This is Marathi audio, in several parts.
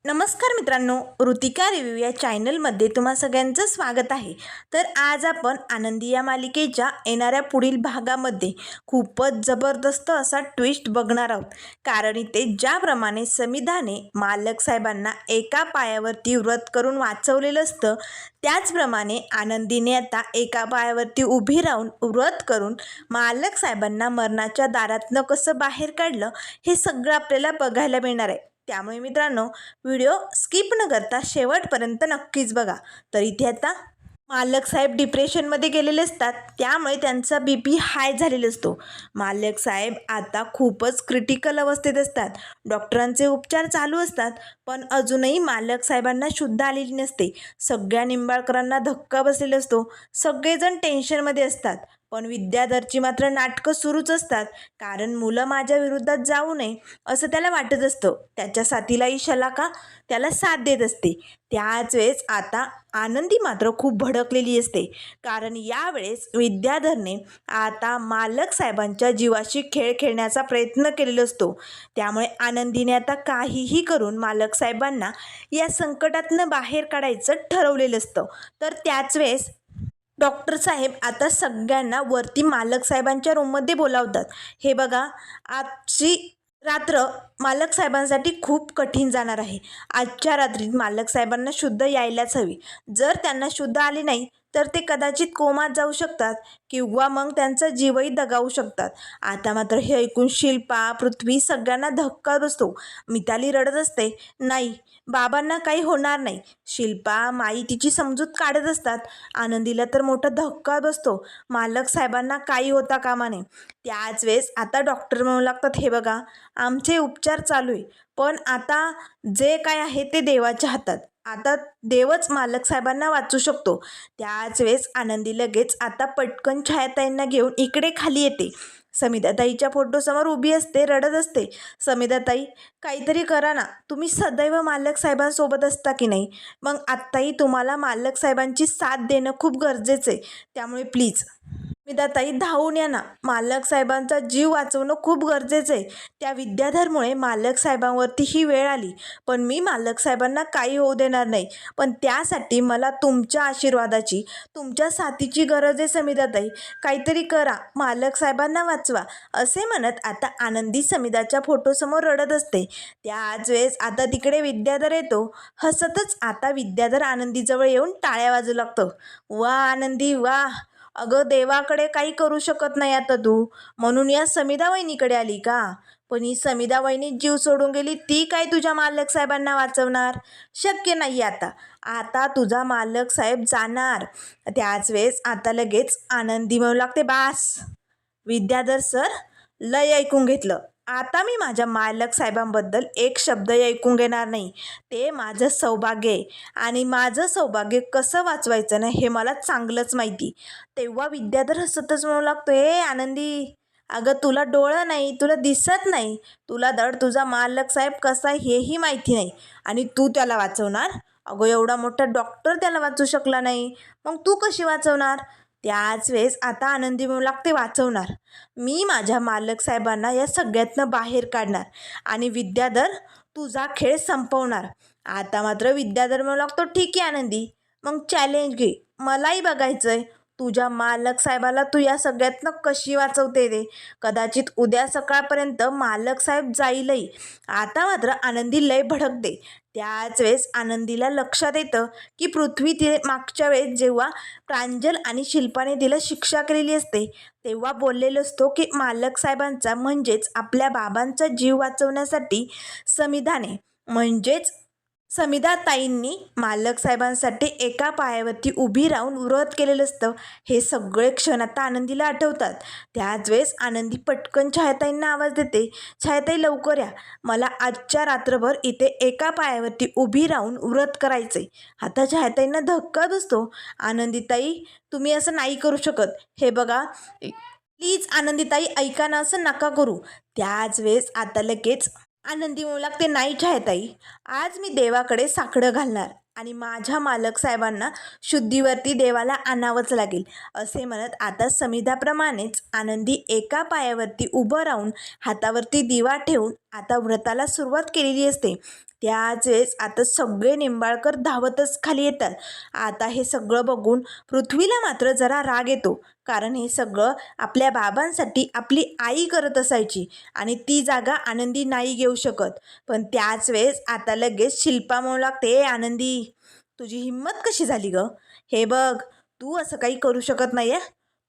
नमस्कार मित्रांनो, ऋतिका रिव्ह्यू या चॅनलमध्ये तुम्हा सगळ्यांचं स्वागत आहे. तर आज आपण आनंदी या मालिकेच्या येणाऱ्या पुढील भागामध्ये खूपच जबरदस्त असा ट्विस्ट बघणार आहोत. कारण इथे ज्याप्रमाणे समिधाने मालक साहेबांना एका पायावरती व्रत करून वाचवलेलं असतं, त्याचप्रमाणे आनंदीने आता एका पायावरती उभी राहून व्रत करून मालक साहेबांना मरणाच्या दारातनं कसं बाहेर काढलं, हे सगळं आपल्याला बघायला मिळणार आहे. त्यामुळे मित्रांनो, व्हिडिओ स्किप न करता शेवटपर्यंत नक्कीच बघा. तर इथे आता मालक साहेब डिप्रेशनमध्ये गेलेले असतात, त्यामुळे त्यांचा BP हाय झालेला असतो. मालक साहेब आता खूपच क्रिटिकल अवस्थेत असतात. डॉक्टरांचे उपचार चालू असतात, पण अजूनही मालक साहेबांना शुद्ध आलेली नसते. सगळ्या निंबाळकरांना धक्का बसलेला असतो. सगळेजण टेन्शनमध्ये असतात. पण विद्याधरची मात्र नाटकं सुरूच असतात. कारण मुलं माझ्या विरोधात जाऊ नये असं त्याला वाटत असतं. त्याच्या साथीलाही शलाका त्याला साथ देत असते. त्याच वेळेस आता आनंदी मात्र खूप भडकलेली असते. कारण यावेळेस विद्याधरने आता मालक साहेबांच्या जीवाशी खेळ खेळण्याचा प्रयत्न केलेला असतो. त्यामुळे आनंदीने आता काहीही करून मालक साहेबांना या संकटातनं बाहेर काढायचं ठरवलेलं असतं. तर त्याच वेळेस डॉक्टर साहेब आता सगळ्यांना वरती मालक साहेबांच्या रूममध्ये बोलावतात. हे बघा, आजची रात्र मालक साहेबांसाठी खूप कठीण जाणार आहे. आजच्या रात्रीत मालक साहेबांना शुद्ध यायलाच हवी. जर त्यांना शुद्ध आली नाही तर ते कदाचित कोमात जाऊ शकतात किंवा मग त्यांचा जीवही दगावू शकतात. आता मात्र हे ऐकून शिल्पा, पृथ्वी सगळ्यांना धक्का बसतो. मिताली रडत असते, नाही, बाबांना काही होणार नाही. शिल्पा, माई तिची समजूत काढत असतात. आनंदीला तर मोठा धक्का बसतो. मालक साहेबांना काही होता कामा नये. त्याच वेळेस आता डॉक्टर म्हणू लागतात, हे बघा, आमचे उपचार चालू आहे, पण आता जे काय आहे ते देवाच्या हातात. आता देवच मालक साहेबांना वाचू शकतो. त्याच वेळेस आनंदी लगेच आता पटकन छायाताईंना घेऊन इकडे खाली येते. समिधाताईच्या फोटोसमोर उभी असते, रडत असते. समिधाताई, काहीतरी करा ना. तुम्ही सदैव मालक साहेबांसोबत असता की नाही? मग आत्ताही तुम्हाला मालक साहेबांची साथ देणं खूप गरजेचं आहे. त्यामुळे प्लीज समिधाताई, धावून या ना. मालक साहेबांचा जीव वाचवणं खूप गरजेचं आहे. त्या विद्याधरमुळे मालक साहेबांवरती ही वेळ आली, पण मी मालक साहेबांना काही होऊ देणार नाही. पण त्यासाठी मला तुमच्या आशीर्वादाची, तुमच्या साथीची गरज आहे. समिधाताई, काहीतरी करा, मालक साहेबांना वाचवा. असे म्हणत आता आनंदी समिधाच्या फोटोसमोर रडत असते. त्याच वेळेस आता तिकडे विद्याधर येतो. हसतच आता विद्याधर आनंदीजवळ येऊन टाळ्या वाजू लागतो. वा आनंदी, वा. अगं, देवाकडे काही करू शकत नाही आता तू, म्हणून या समिधा वहिनीकडे आली का? पण ही समिधा वहिनी जीव सोडून गेली, ती काय तुझ्या मालक साहेबांना वाचवणार? शक्य नाही. आता आता तुझा मालक साहेब जाणार. त्याच वेळेस आता लगेच आनंदी म्हणू लागते, बास विद्याधर सर, लय ऐकून घेतलं. आता मी माझ्या मालक साहेबांबद्दल एक शब्दही ऐकून घेणार नाही. ते माझं सौभाग्य आहे आणि माझं सौभाग्य कसं वाचवायचं ना, हे मला चांगलंच माहिती. तेव्हा विद्याधर हसतच म्हणू लागतो, हे आनंदी, अगं तुला डोळं नाही, तुला दिसत नाही. तुला धड तुझा मालक साहेब कसा आहे हेही माहिती नाही आणि तू त्याला वाचवणार? अगं, एवढा मोठा डॉक्टर त्याला वाचू शकला नाही, मग तू कशी वाचवणार? त्याच वेळेस आता आनंदी म्हणू लागते, वाचवणार. मी माझ्या मालक साहेबांना या सगळ्यातनं बाहेर काढणार आणि विद्याधर, तुझा खेळ संपवणार. आता मात्र विद्याधर म्हणू लागतो, ठीक आहे आनंदी, मग चॅलेंज घे. मलाही बघायचंय तुझ्या मालक साहेबाला तू या सगळ्यातनं कशी वाचवते ते. कदाचित उद्या सकाळपर्यंत मालक साहेब जाईलही. आता मात्र आनंदी लय भडकते. त्याच वेळेस आनंदीला लक्षात येतं की पृथ्वी तिने मागच्या वेळेस जेव्हा प्रांजल आणि शिल्पाने तिला शिक्षा केलेली असते, तेव्हा बोललेलो असतो की मालक साहेबांचा म्हणजेच आपल्या बाबांचा जीव वाचवण्यासाठी समिधाने म्हणजेच समिधाताईंनी मालक साहेबांसाठी एका पायावरती उभी राहून व्रत केलेलं असतं. हे सगळे क्षण आता आनंदीला आठवतात. त्याच वेळेस आनंदी पटकन छायाताईंना आवाज देते, छायाताई लवकर या, मला आजच्या रात्रभर इथे एका पायावरती उभी राहून व्रत करायचंय. आता छायाताईंना धक्का बसतो. आनंदीताई, तुम्ही असं नाही करू शकत. हे बघा, प्लीज आनंदीताई, ऐका ना, असं नका करू. त्याच वेळेस आता लगेच आनंदी म्हणू लागते, नाही छायाताई, आज मी देवाकडे साकडं घालणार आणि माझ्या मालक साहेबांना शुद्धीवरती देवाला आणावंच लागेल. असे म्हणत आता समिधाप्रमाणेच आनंदी एका पायावरती उभं राहून हातावरती दिवा ठेवून आता व्रताला सुरुवात केलेली असते. त्याच वेळेस आता सगळे निंबाळकर धावतच खाली येतात. आता हे सगळं बघून पृथ्वीला मात्र जरा राग येतो, कारण हे सगळं आपल्या बाबांसाठी आपली आई करत असायची आणि ती जागा आनंदी नाही घेऊ शकत. पण त्याच वेळेस आता लगेच शिल्पा म्हणू लागते, आनंदी तुझी हिंमत कशी झाली ग? हे बघ, तू असं काही करू शकत नाही आहे.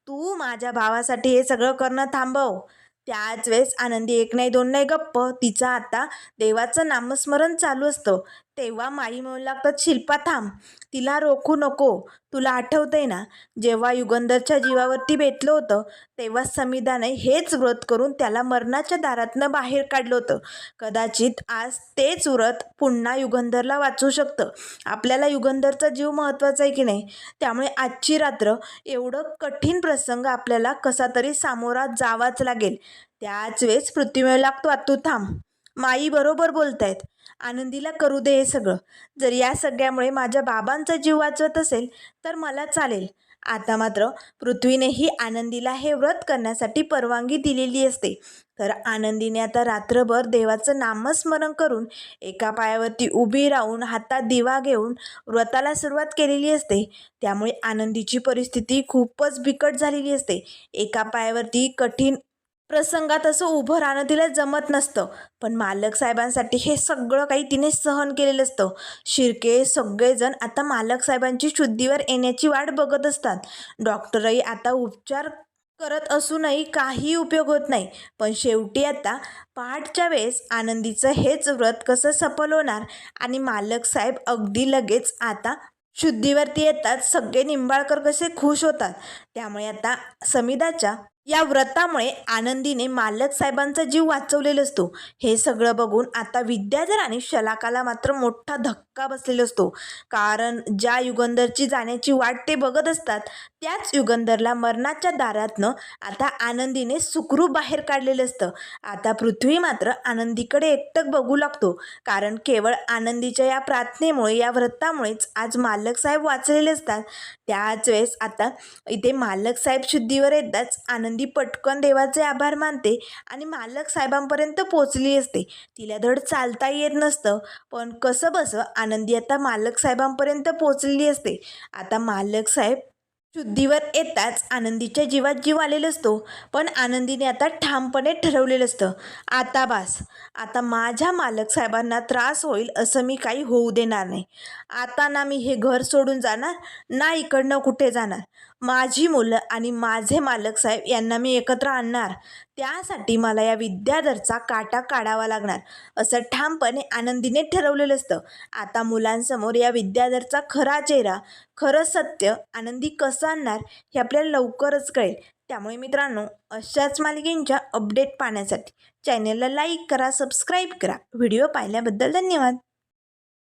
तू माझ्या भावासाठी हे सगळं करणं थांबव. त्याच वेळेस आनंदी एक नाही दोन नाही गप्प तिचं आता देवाचं नामस्मरण चालू असतं. तेव्हा माई म्हणू लागतात, शिल्पा थांब, तिला रोखू नको. तुला आठवतंय ना, जेव्हा युगंधरच्या जीवावरती बेतलं होतं तेव्हा समिधाने हेच व्रत करून त्याला मरणाच्या दारातनं बाहेर काढलं होतं. कदाचित आज तेच व्रत पुन्हा युगंधरला वाचवू शकतं. आपल्याला युगंधरचा जीव महत्त्वाचा आहे की नाही, त्यामुळे आजची रात्र एवढं कठीण प्रसंग आपल्याला कसा तरी सामोरा जावाच लागेल. त्याच वेळेस पृथ्वी लागतो, तू थांब, माई बरोबर बोलतायत, आनंदीला करू दे हे सगळं. जर या सगळ्यामुळे माझ्या बाबांचा जीव वाचवत असेल तर मला चालेल. आता मात्र पृथ्वीनेही आनंदीला हे व्रत करण्यासाठी परवानगी दिलेली असते. तर आनंदीने आता रात्रभर देवाचं नामस्मरण करून एका पायावरती उभी राहून हातात दिवा घेऊन व्रताला सुरुवात केलेली असते. त्यामुळे आनंदीची परिस्थिती खूपच बिकट झालेली असते. एका पायावरती कठीण प्रसंगात असं उभं राहणं तिला जमत नसतं, पण मालक साहेबांसाठी हे सगळं काही तिने सहन केलेलं असतं. शिर्के सगळेजण आता मालक साहेबांची शुद्धीवर येण्याची वाट बघत असतात. डॉक्टरही आता उपचार करत असूनही काही उपयोग होत नाही. पण शेवटी आता पहाटच्या वेळेस आनंदीचं हेच व्रत कसं सफल होणार आणि मालक साहेब अगदी लगेच आता शुद्धीवरती येतात. सगळे निंबाळकर कसे खुश होतात. त्यामुळे आता समिधाच्या या व्रतामुळे आनंदीने मालक साहेबांचा जीव वाचवलेला असतो. हे सगळं बघून आता विद्याधर आणि शलाकाला मात्र मोठा धक्का बसलेला असतो, कारण ज्या युगंधरची जाण्याची वाट ते बघत असतात त्याच युगंधरला मरणाच्या दारातनं आता आनंदीने सुखरूप बाहेर काढलेलं असतं. आता पृथ्वी मात्र आनंदीकडे एकटक बघू लागतो, कारण केवळ आनंदीच्या या प्रार्थनेमुळे या व्रतामुळेच आज मालक साहेब वाचलेले असतात. त्याच वेळेस आता इथे मालक साहेब शुद्धीवर येताच आनंदी पटकन देवाचे आभार मानते आणि मालक साहेबांपर्यंत पोचली असते. तिला धड चालता येत नसतं, पण कसं बसं आनंदी आता मालक साहेबांपर्यंत पोचलेली असते. आता मालक साहेब शुद्धीवर येताच आनंदीच्या जीवात जीव आलेला असतो, पण आनंदीने आता ठामपणे ठरवलेलं असतं, आता बास, आता माझ्या मालक साहेबांना त्रास होईल असं मी काही होऊ देणार नाही. आता ना मी हे घर सोडून जाणार, ना इकडनं कुठे जाणार. माझी मुलं आणि माझे मालक साहेब यांना मी एकत्र आणणार. त्यासाठी मला या विद्याधरचा काटा काढावा लागणार, असं ठामपणे आनंदीने ठरवलेलं असतं. आता मुलांसमोर या विद्याधरचा खरा चेहरा, खरं सत्य आनंदी कसं आणणार हे आपल्याला लवकरच कळेल. त्यामुळे मित्रांनो, अशाच मालिकेंच्या अपडेट पाहण्यासाठी चॅनलला लाईक करा, सबस्क्राईब करा. व्हिडिओ पाहिल्याबद्दल धन्यवाद.